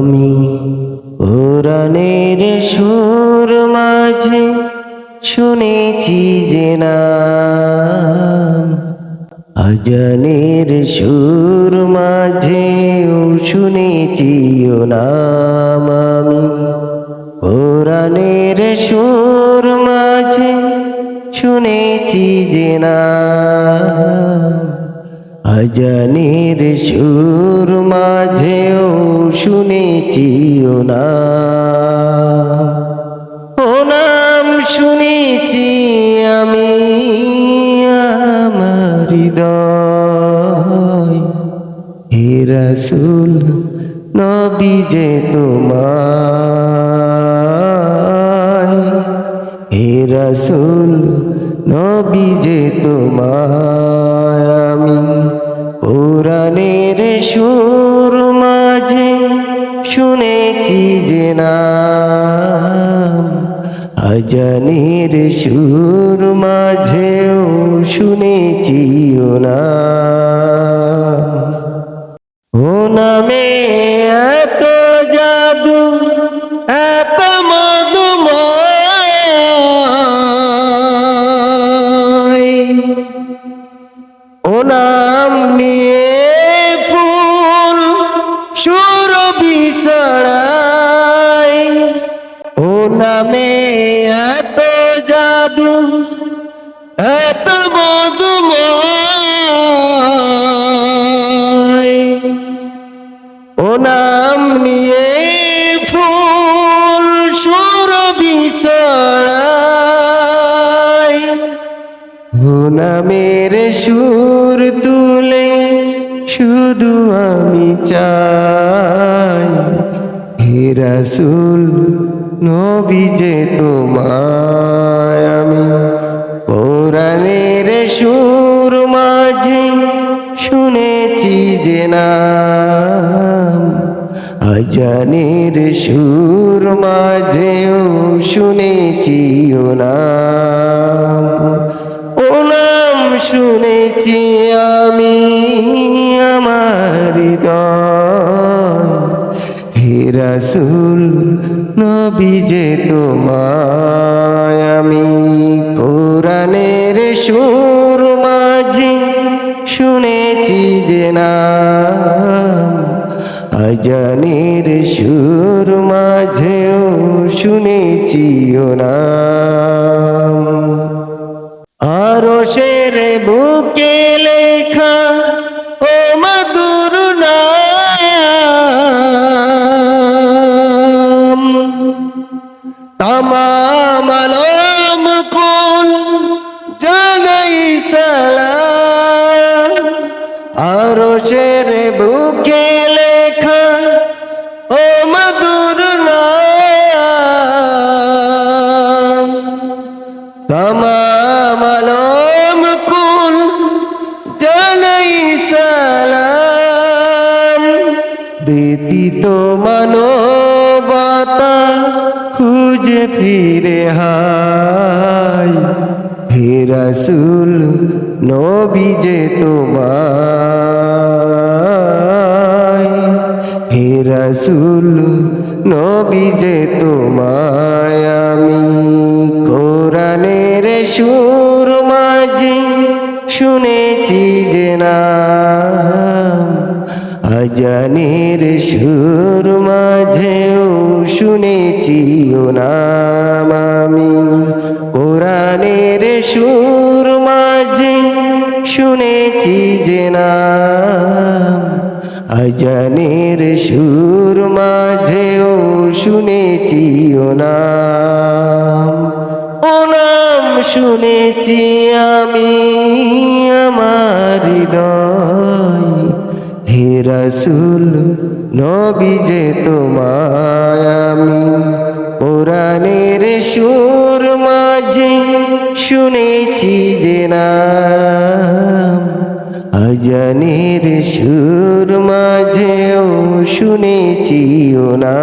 আমি কোরআনের সুর মাঝে শুনেছি যে নাম, আজানের সুর মাঝেও শুনেছি ও নাম। আমি কোরআনের সুর মাঝে শুনেছি যে নাম, আজানের সুর মাঝেও শুনেছি ও নাম। ও নাম শুনেছি আমি আমার হৃদয়, হে রাসূল নবী যে তোমায়, হে রাসূল নবী যে তোমায়। আমি কোরআনের সুর মাঝে শুনেছি যে নাম, আজানের সুর মাঝেও শুনেছি ও নাম। ও নামে এত জাদু এত মধুময়, ও নাম নিয়ে ফুল সুরভি ছড়ায়। ও নামে এত জাদু এত মধুময়, ও নাম নিয়ে ফুল সুরভি ছড়ায়। ও নামের সুর তুলে শুধু আমি চাই, হে রাসূল নবী যে তোমায়। আমি কোরআনের সুর মাঝে শুনেছি যে নাম, আজানের সুর মাঝেও শুনেছি ও নাম। ও নাম শুনেছি আমি আমার হৃদয়, হে রাসূল নবী যে তোমায়। আমি কোরআনের সুর মাঝে শুনেছি যে নাম, আজানের সুর মাঝেও শুনেছি ও নাম। আরশের বুকে লেখা ও মধুর নাম, তামাম আলম কুল জানাই সালাম। আরশের বুকে লেখা ও মধুর নাম, তামাম আলম কুল জানাই সালাম। ব্যতীত মানবতা খুঁজে ফিরে হায়, হে রাসূল নবী যে তোমায়, হে রাসূল নবী যে তোমায়। আমি কোরআনের সুর মাঝে শুনেছি যে নাম, আজানের সুর মাঝেও শুনেছি ও নাম। আমি কোরআনের সুর মাঝে শুনেছি যে নাম, আজানের সুর মাঝেও শুনেছি ও নাম। ও নাম শুনেছি আমি আমার হৃদয়, হে রাসূল নবী যে তোমায়। আমি কোরআনের সুর মাঝে শুনেছি যে নাম, আজানের সুর মাঝেও শুনেছি ও নাম।